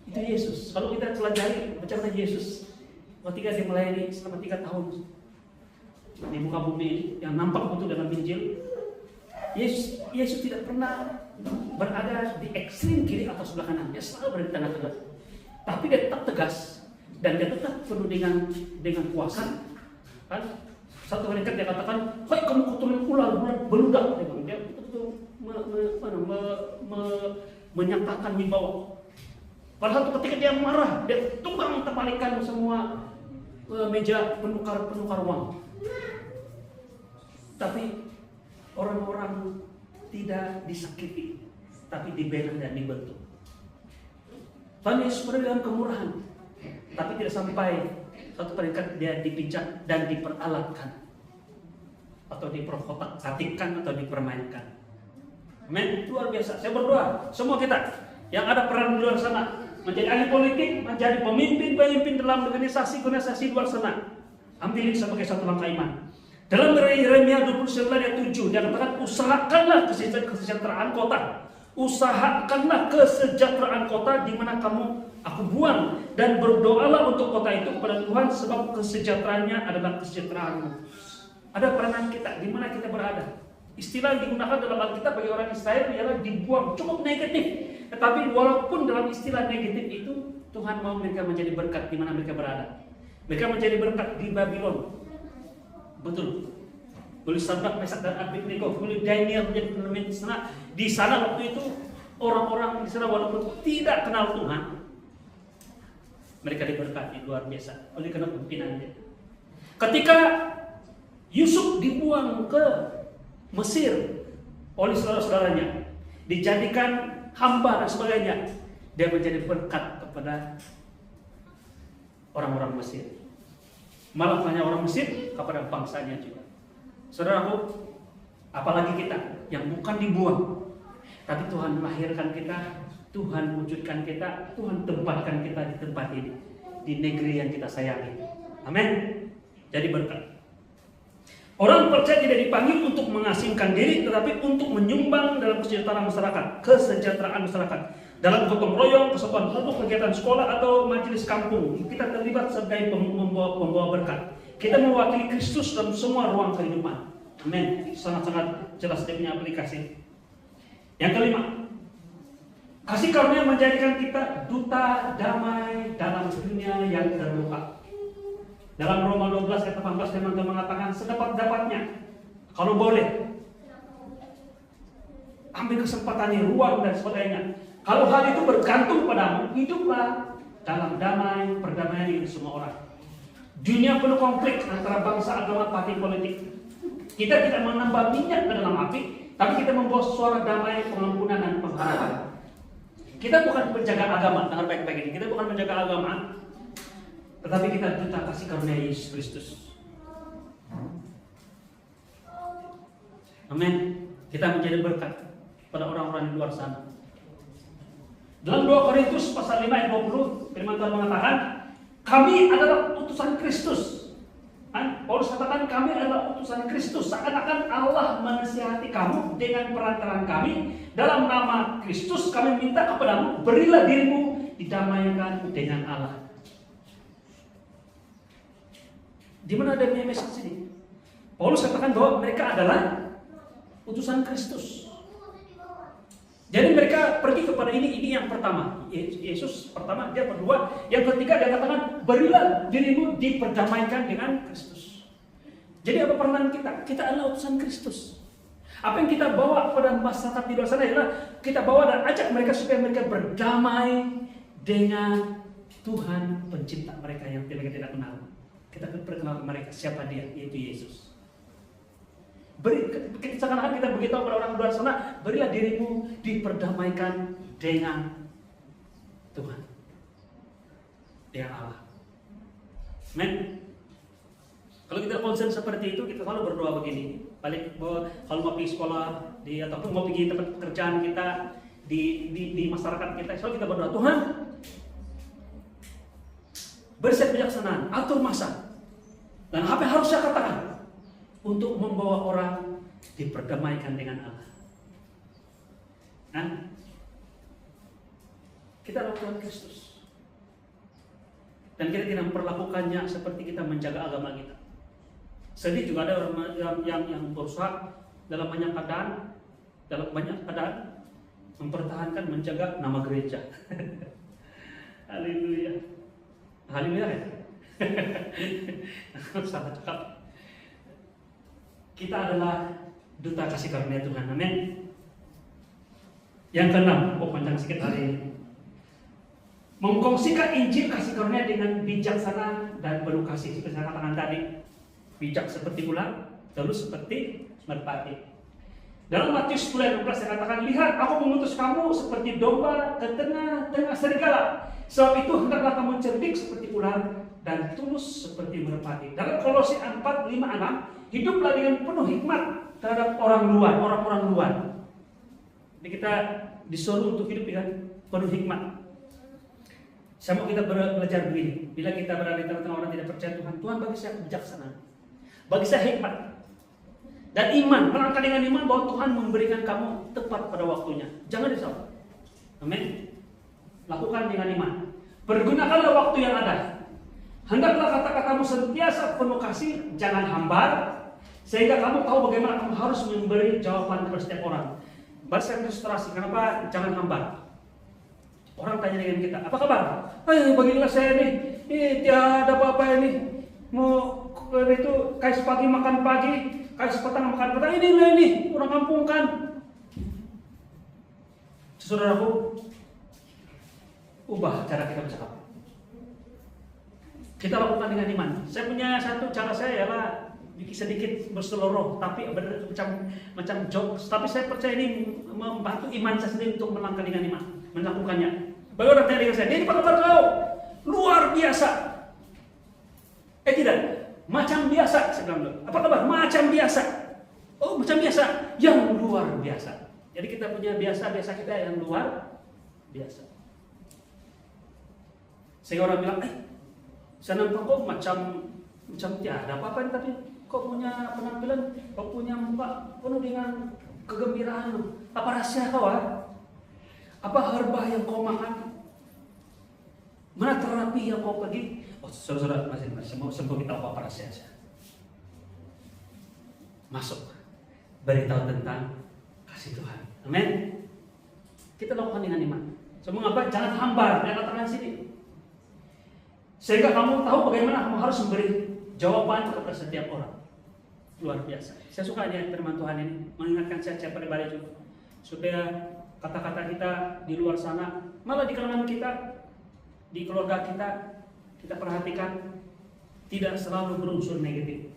Itu Yesus. Kalau kita pelajari bicara Yesus, ketika dia melayani selama 3 tahun di muka bumi ini, yang nampak betul dalam Injil, Yesus tidak pernah berada di ekstrim kiri atau sebelah kanan. Dia selalu berada di tengah-tengah. Tapi dia tetap tegas dan dia tetap penuh dengan kuasa. Kan? Satu kali dia katakan, "Hai kamu kotoran ular beludak," dia untuk menyatakan wibawa. Pada satu ketika dia marah, dia tukang terbalikan semua meja penukar uang. Tapi orang-orang tidak disakiti, tapi dibela dan dibentuk. Tuhan Yesus berada dalam kemurahan, tapi tidak sampai satu peringkat dia dipijak dan diperalatkan, atau diprovokatifkan atau dipermainkan. Amin, luar biasa. Saya berdoa semua kita yang ada peran di luar sana, menjadi ahli politik, menjadi pemimpin dalam organisasi di luar sana, ambil ini sebagai satu langkah iman. Dalam Yeremia 29 ayat 7 dia katakan, usahakanlah kesejahteraan kota. Usahakanlah kesejahteraan kota di mana aku buang, dan berdoalah untuk kota itu kepada Tuhan, sebab kesejahteraannya adalah kesejahteraanmu. Ada peranan kita di mana kita berada. Istilah yang digunakan dalam Alkitab bagi orang Israel ialah dibuang, cukup negatif. Tetapi walaupun dalam istilah negatif itu, Tuhan mau mereka menjadi berkat di mana mereka berada. Mereka menjadi berkat di Babylon. Betul. Boleh Sadrak, Mesak dan Abednego, boleh Daniel menjadi pemimpin di sana. Di sana waktu itu orang-orang di sana walaupun tidak kenal Tuhan, mereka diberkati luar biasa oleh karena pimpinannya. Ketika Yusuf dibuang ke Mesir oleh saudara-saudaranya, dijadikan hamba dan sebagainya, dia menjadi berkat kepada orang-orang Mesir. Malah hanya orang Mesir kepada bangsanya juga. Saudaraku, apalagi kita yang bukan dibuang, tapi Tuhan melahirkan kita, Tuhan wujudkan kita, Tuhan tempatkan kita di tempat ini, di negeri yang kita sayangi. Amin. Jadi berkat. Orang percaya tidak dipanggil untuk mengasingkan diri, tetapi untuk menyumbang dalam kesejahteraan masyarakat. Dalam gotong royong, kesatuan penduduk, kegiatan sekolah atau majelis kampung, kita terlibat sebagai pembawa berkat. Kita mewakili Kristus dalam semua ruang kehidupan. Amin. Sangat-sangat jelas dia punya aplikasi. Yang kelima, kasih karunia menjadikan kita duta damai dalam dunia yang terluka. Dalam Roma 12 ayat 18 teman-teman mengatakan, sedapat-dapatnya, kalau boleh, ambil kesempatannya, ruang dan sebagainya. Kalau hal itu bergantung padamu, hiduplah dalam damai, perdamaian dengan semua orang. Dunia penuh konflik antara bangsa, agama, partai politik. Kita tidak menambah minyak ke dalam api, tapi kita membawa suara damai, pengampunan dan pengharapan. Kita bukan penjaga agama, dengar baik-baik ini. Kita bukan menjaga agama, tetapi kita duta kasih karunia Yesus Kristus. Amin. Kita menjadi berkat pada orang-orang di luar sana. Dalam 2 Korintus pasal 5 ayat 20, firman Tuhan mengatakan, kami adalah utusan Kristus. Paulus katakan kami adalah utusan Kristus. Seakan-akan Allah menasihati kamu dengan perantaraan kami. Dalam nama Kristus kami minta kepadamu, berilah dirimu didamaikan dengan Allah. Di mana ada message ini? Paulus katakan bahwa mereka adalah utusan Kristus. Jadi mereka pergi kepada ini yang pertama. Yesus pertama, dia kedua. Yang ketiga dia katakan, berilah dirimu diperdamaikan dengan Kristus. Jadi apa peranan kita? Kita adalah utusan Kristus. Apa yang kita bawa kepada masyarakat di luar sana adalah kita bawa dan ajak mereka supaya mereka berdamai dengan Tuhan pencipta mereka yang mereka tidak kenal. Kita perkenalkan mereka siapa dia, yaitu Yesus. Seakan-akan kita beritahu kepada orang luar sana, berilah dirimu diperdamaikan dengan Tuhan, dengan Allah. Amen. Kalau kita konsen seperti itu, kita selalu berdoa begini. Balik kalau mau pergi sekolah ataupun mau pergi tempat pekerjaan kita di masyarakat kita, selalu kita berdoa, Tuhan, beri saya kebijaksanaan, atur masa, dan apa yang harus saya katakan untuk membawa orang diperdamaikan dengan Allah. Nah, kita adalah Tuhan Kristus, dan kita tidak memperlakukannya seperti kita menjaga agama kita. Sedih juga ada orang yang berusaha dalam banyak keadaan mempertahankan, menjaga nama gereja. Haleluya, haleluya ya. Sangat cakap. Kita adalah duta kasih karunia Tuhan, amin. Yang keenam, panjang sedikit hari ini. Mengkongsikan Injil kasih karunia dengan bijaksana dan penuh kasih. Seperti saya katakan tadi, bijak seperti ular, terus seperti merpati. Dalam Matius 10:16 saya katakan, lihat aku mengutus kamu seperti domba ke tengah-tengah serigala. Sebab itu hendaklah kamu cerdik seperti ular dan tulus seperti merpati. Dalam Kolose 4:5-6, hiduplah dengan penuh hikmat terhadap orang-orang luar. Jadi kita disuruh untuk hidup dengan penuh hikmat. Saya mau kita belajar begini. Bila kita berada di tengah-tengah orang tidak percaya Tuhan, Tuhan bagi saya kebijaksanaan, bagi saya hikmat dan iman. Melangkah dengan iman bahwa Tuhan memberikan kamu tepat pada waktunya. Jangan risau. Amin. Lakukan dengan iman. Pergunakanlah waktu yang ada. Hendaklah kata-katamu sentiasa penuh kasih, jangan hambar, sehingga kamu tahu bagaimana kamu harus memberi jawaban kepada setiap orang. Bahasa ilustrasi, kenapa jangan hambar? Orang tanya dengan kita, apa kabar? Bagilah saya nih, tiada apa-apa ini. Mau itu kais pagi makan pagi, kais petang makan petang. Ini orang kampung kan. Saudaraku, ubah cara kita bercakap. Kita lakukan dengan iman. Saya punya satu cara saya ialah sedikit berseloroh, tapi macam jokes. Tapi saya percaya ini membantu iman saya sendiri untuk melangkah dengan iman, melakukannya. Bagi orang tanya dengan saya, ini apa kabar kau? Luar biasa. Tidak, macam biasa. Saya bilang, apa kabar? Macam biasa. Oh, macam biasa, yang luar biasa. Jadi kita punya biasa-biasa kita yang luar biasa. Sehingga orang bilang, saya nampak kok macam tiada apa-apa, tapi kau punya penampilan, kau punya muka penuh dengan kegembiraan. Apa rahasia kau? Apa herba yang kau makan? Mana terapi yang kau pergi? Saudara-saudara, masih mau kita apa rahasia saya? Masuk, beritahu tentang kasih Tuhan. Amin. Kita lakukan dengan iman. So, mengapa? Jangan hambar, jangan tangan sini. Sehingga kamu tahu bagaimana kamu harus memberi jawaban kepada setiap orang. Luar biasa. Saya suka dia firman Tuhan ini mengingatkan saya pribadi juga, supaya kata-kata kita di luar sana, malah di kalangan kita, di keluarga kita perhatikan tidak selalu berunsur negatif.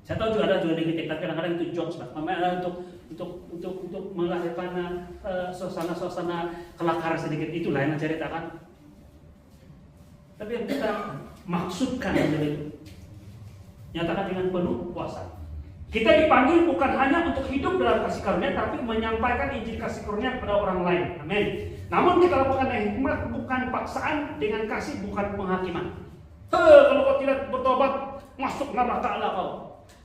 Saya tahu juga ada juga negatif, tapi kadang-kadang itu jokes, namanya untuk melahirkan suasana kelakar sedikit, itulah yang menceritakan. Tapi yang kita maksudkan adalah itu, nyatakan dengan penuh kuasa. Kita dipanggil bukan hanya untuk hidup dalam kasih karunia, tapi menyampaikan Injil kasih karunia kepada orang lain. Amin. Namun kita lakukan dengan hikmat, bukan paksaan, dengan kasih, bukan penghakiman. Kalau kau tidak bertobat, masuk neraka Allah kau.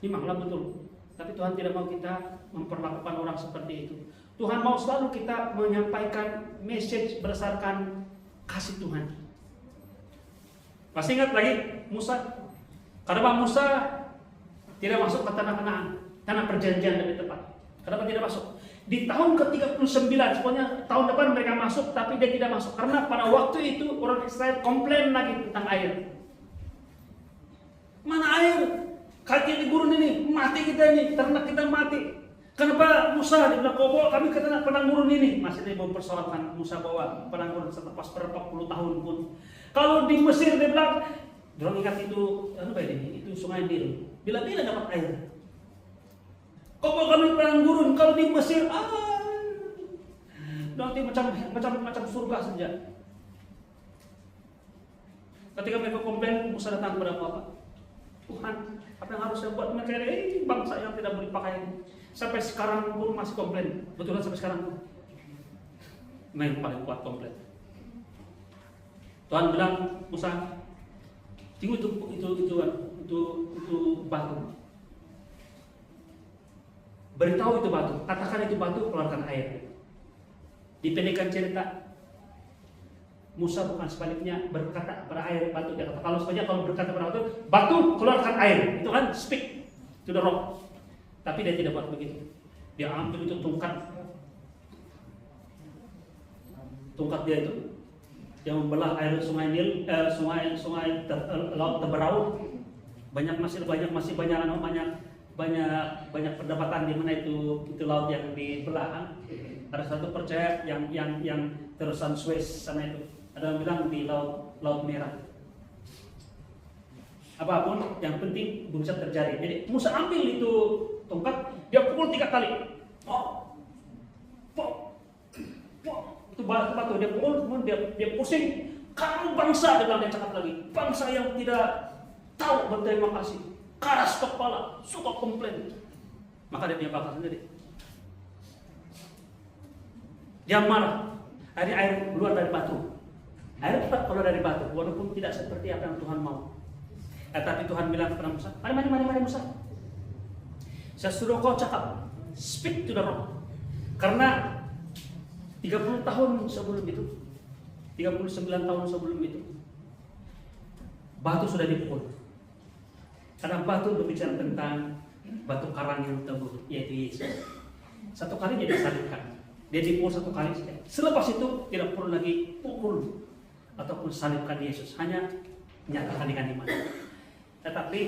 Memanglah betul. Tapi Tuhan tidak mau kita memperlakukan orang seperti itu. Tuhan mau selalu kita menyampaikan message berdasarkan kasih Tuhan. Masih ingat lagi Musa? Kenapa Musa tidak masuk ke tanah Kanaan, tanah perjanjian lebih tepat? Kenapa tidak masuk? Di tahun ke-39, sebenarnya tahun depan mereka masuk, tapi dia tidak masuk karena pada waktu itu orang Israel komplain lagi tentang air. Mana air? Kaki di gurun ini, mati kita ini, ternak kita mati. Kenapa Musa dibilang kau bawa kami ke tanah padang gurun ini? Masih dia mempersoalkan Musa bawa padang gurun selepas berapa puluh tahun pun. Kalau di Mesir dia bilang, dorang ingat itu, itu sungai Nil. Bila-bila dapat air. Kau bawa kami padang gurun, kalau di Mesir, nanti macam surga saja. Ketika mereka komplain, Musa datang kepada Bapak. Tuhan, apa yang harus saya buat? Mereka ini bangsa yang tidak boleh pakaian. Sampai sekarang pun masih komplain. Betulan sampai sekarang pun. Main paling kuat komplain. Tuhan bilang, Musa, tunggu itu batu. Beritahu itu batu, katakan itu batu keluarkan air. Dipendekkan cerita, Musa bukan sebaliknya berkata pada air batu. Dia kata, kalau sebenarnya kalau berkata pada batu keluarkan air, itu kan speak to the rock. Tapi dia tidak buat begitu. Dia ambil itu tongkat dia itu yang membelah air sungai Nil, sungai laut Teberau. Banyak banyak perdebatan di mana itu laut yang dibelah. Ada satu percaya yang terusan Suez sana itu. Ada yang bilang di laut merah. Apapun yang penting bisa terjadi. Jadi Musa ambil itu tongkat, dia pukul 3 kali. Itu batu dia pukul, kemudian dia pusing. Kamu bangsa, dia cakap lagi. Bangsa yang tidak tahu berterima kasih, keras kepala, suka komplain. Maka dia punya bakal sendiri. Dia marah. Air keluar dari batu. Air tetap keluar dari batu, walaupun tidak seperti apa yang Tuhan mau. Tapi Tuhan bilang kepada Musa, mari Musa. Saya suruh kau cakap, speak to the rock. Karena 30 tahun sebelum itu, 39 tahun sebelum itu, batu sudah dipukul. Karena batu berbicara tentang batu karang yang teguh, yaitu Yesus. Satu kali dia disalibkan. Dia dipukul 1 kali. Selepas itu tidak perlu lagi pukul ataupun salibkan Yesus, hanya nyatakan dengan iman. Tetapi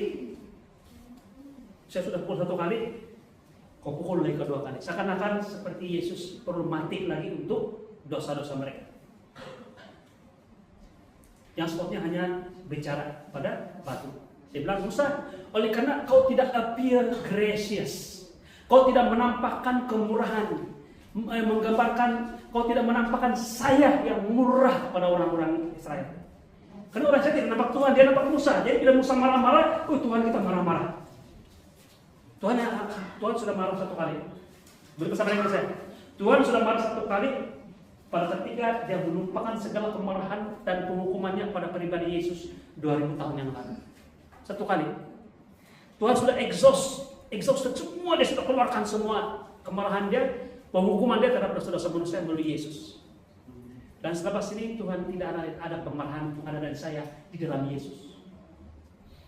saya sudah pukul 1 kali, kau pukul lagi kedua kali. Seakan-akan seperti Yesus perlu mati lagi untuk dosa-dosa mereka. Yang sebabnya hanya bicara pada batu. Dia bilang, Musa, oleh karena kau tidak appear gracious, kau tidak menampakkan kemurahan, menggambarkan, kau tidak menampakkan saya yang murah pada orang-orang Israel. Karena orang saya tidak nampak Tuhan, dia nampak Musa. Jadi bila Musa marah-marah, Tuhan kita marah-marah. Tuhan sudah marah 1 kali. Bersama dengan saya. Tuhan sudah marah 1 kali pada ketika dia melupakan segala kemarahan dan penghukumannya pada pribadi Yesus 2000 tahun yang lalu. 1 kali. Tuhan sudah exhausted semua, dia sudah keluarkan semua kemarahan dia, penghukuman dia terhadap dosa-dosa manusia melalui Yesus. Dan setelah ini Tuhan tidak ada kemarahan untuk Anda dan saya di dalam Yesus.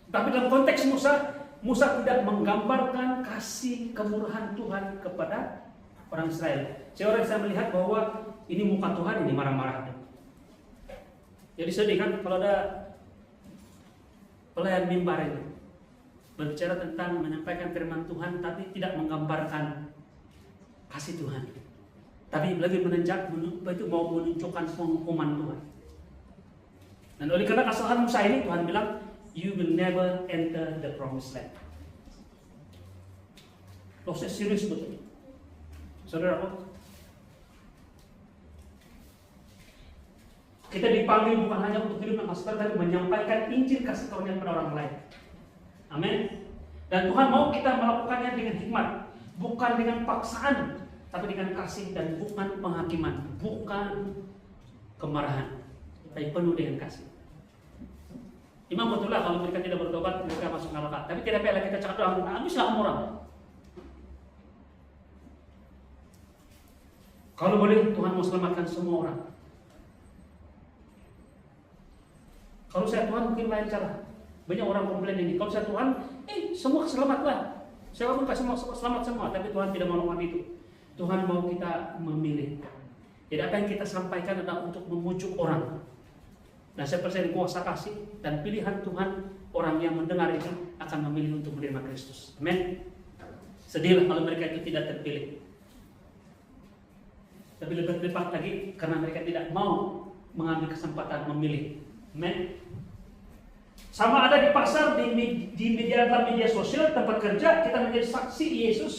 Tapi dalam konteks Musa tidak menggambarkan kasih kemurahan Tuhan kepada orang Israel. Saya melihat bahwa ini muka Tuhan, ini marah-marah. Jadi sedih kan kalau ada pelayan mimbar itu berbicara tentang menyampaikan firman Tuhan tapi tidak menggambarkan kasih Tuhan. Tapi lagi itu mau menunjukkan penghukuman Tuhan. Dan oleh karena kesalahan Musa ini, Tuhan bilang, you will never enter the promised land. Proses serius betul. Saudara, kita dipanggil bukan hanya untuk hidup yang kasih, tapi menyampaikan Injil kasih karunia kepada orang lain. Amin. Dan Tuhan mau kita melakukannya dengan hikmat, bukan dengan paksaan, tapi dengan kasih dan bukan penghakiman, bukan kemarahan, tapi penuh dengan kasih. Imam betullah kalau mereka tidak bertobat, mereka masuk neraka. Tapi tidak apa-apa kita cakap doang, habislah orang. Kalau boleh Tuhan mau selamatkan semua orang. Kalau saya Tuhan mungkin lain cara. Banyak orang komplain ini. Kalau saya Tuhan, semua selamatlah. Saya pun kasih mau selamat semua, tapi Tuhan tidak mau melakukan itu. Tuhan mau kita memilih. Jadi apa yang kita sampaikan adalah untuk memujuk orang. Dan saya percaya kuasa kasih dan pilihan Tuhan, orang yang mendengar itu akan memilih untuk menerima Kristus. Amin. Sedihlah kalau mereka itu tidak terpilih. Tapi lebih tepat lagi karena mereka tidak mau mengambil kesempatan memilih. Amin. Sama ada di pasar, di media sosial, tempat kerja, kita menjadi saksi Yesus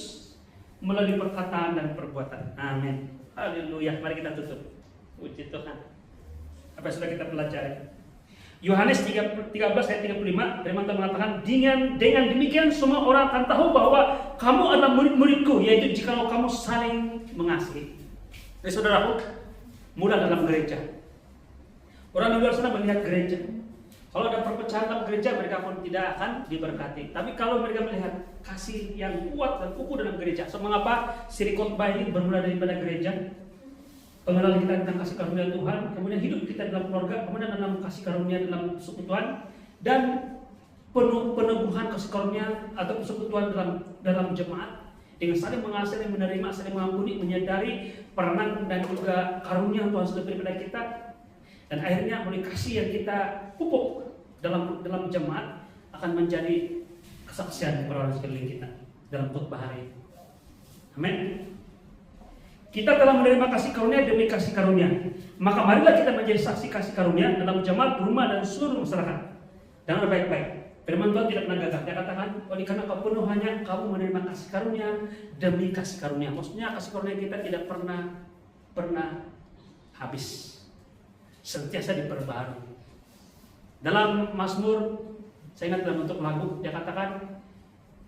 melalui perkataan dan perbuatan. Amin. Haleluya. Mari kita tutup. Puji Tuhan. Apa yang sudah kita pelajari? Yohanes 13 ayat 35, firman Tuhan mengatakan, dengan demikian semua orang akan tahu bahwa kamu adalah murid-muridku, yaitu jikalau kamu saling mengasihi. Jadi saudaraku, mulai dalam gereja. Orang di luar sana melihat gereja. Kalau ada perpecahan dalam gereja, mereka pun tidak akan diberkati. Tapi kalau mereka melihat kasih yang kuat dan kukuh dalam gereja, so mengapa siri khotbah ini bermula daripada gereja? Pengenalan kita tentang kasih karunia Tuhan, kemudian hidup kita dalam keluarga, kemudian dalam kasih karunia dalam persekutuan, dan peneguhan kasih karunia atau persekutuan dalam jemaat dengan saling mengasihi, menerima, saling mengampuni, menyadari peranan dan juga karunia Tuhan sudah beri pada kita. Dan akhirnya oleh kasih yang kita pupuk dalam jemaat akan menjadi kesaksian kepada orang sekeliling kita. dalam khotbah hari ini. Amin. Kita telah menerima kasih karunia demi kasih karunia. Maka marilah kita menjadi saksi kasih karunia dalam jemaat, rumah, dan seluruh masyarakat. Dengan baik-baik. Firman Tuhan tidak pernah gagal. Dia katakan, oleh karena kepenuhannya kamu menerima kasih karunia demi kasih karunia. Maksudnya kasih karunia kita tidak pernah habis. Sentiasa diperbaharui. Dalam Mazmur, saya ingat dalam bentuk lagu, dia katakan,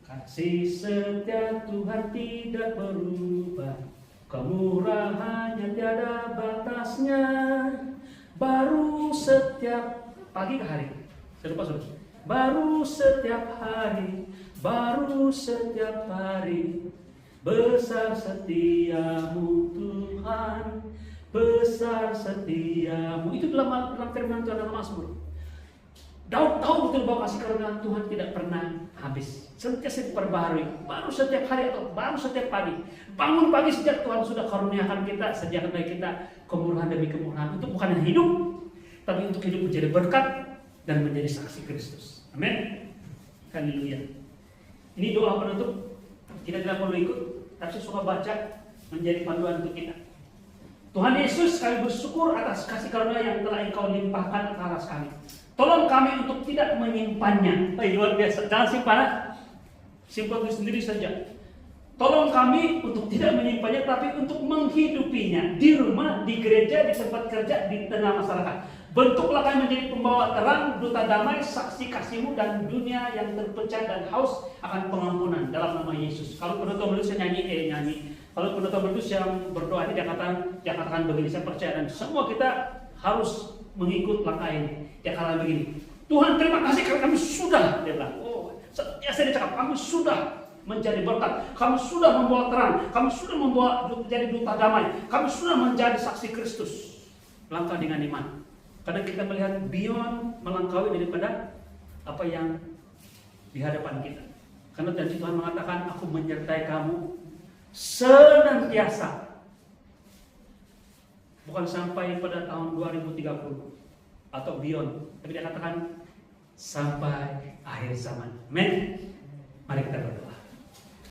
kasih setia Tuhan tidak berubah. Kemurahannya tiada batasnya, baru setiap pagi ke hari. Saya lupa sudah. Baru setiap hari, baru setiap hari. Besar setiamu Tuhan, besar setiamu. Itu dalam firman Tuhan dalam Mazmur. Daud tahu betul bahwa kasih karunia Tuhan tidak pernah habis. Sentiasa diperbaharui. Baru setiap hari atau baru setiap pagi. Bangun pagi sejak Tuhan sudah karuniakan kita, sediakan bagi kita kemurahan demi kemurahan. Itu bukan hanya hidup, tapi untuk hidup menjadi berkat dan menjadi saksi Kristus. Amin. Haleluya. Ini doa penutup. Tidak perlu ikut, tapi suka baca menjadi panduan untuk kita. Tuhan Yesus, kami bersyukur atas kasih karunia yang telah Engkau limpahkan atas kami. Tolong kami untuk tidak menyimpannya. Luar biasa. Jangan simpan itu sendiri saja. Tolong kami untuk tidak menyimpannya, tapi untuk menghidupinya di rumah, di gereja, di tempat kerja, di tengah masyarakat. Bentuklah kami menjadi pembawa terang, duta damai, saksi kasih-Mu dan dunia yang terpecah dan haus akan pengampunan dalam nama Yesus. Kalau penutup berdua nyanyi. Kalau penutup berdua yang berdoa ini dia katakan begini, saya percaya dan semua kita harus mengikut langkah ini. Dia katakan begini, Tuhan terima kasih karena kami sudah, dia bilang, saya cakap, kami sudah menjadi berkat, kami sudah membawa terang, kami sudah menjadi duta damai, kami sudah menjadi saksi Kristus. Langkah dengan iman. Karena kita melihat beyond, melangkaui daripada apa yang di hadapan kita. Karena janji Tuhan mengatakan, aku menyertai kamu senantiasa. Bukan sampai pada tahun 2030 atau beyond, tapi dia katakan sampai akhir zaman. Amin. Mari kita berdoa.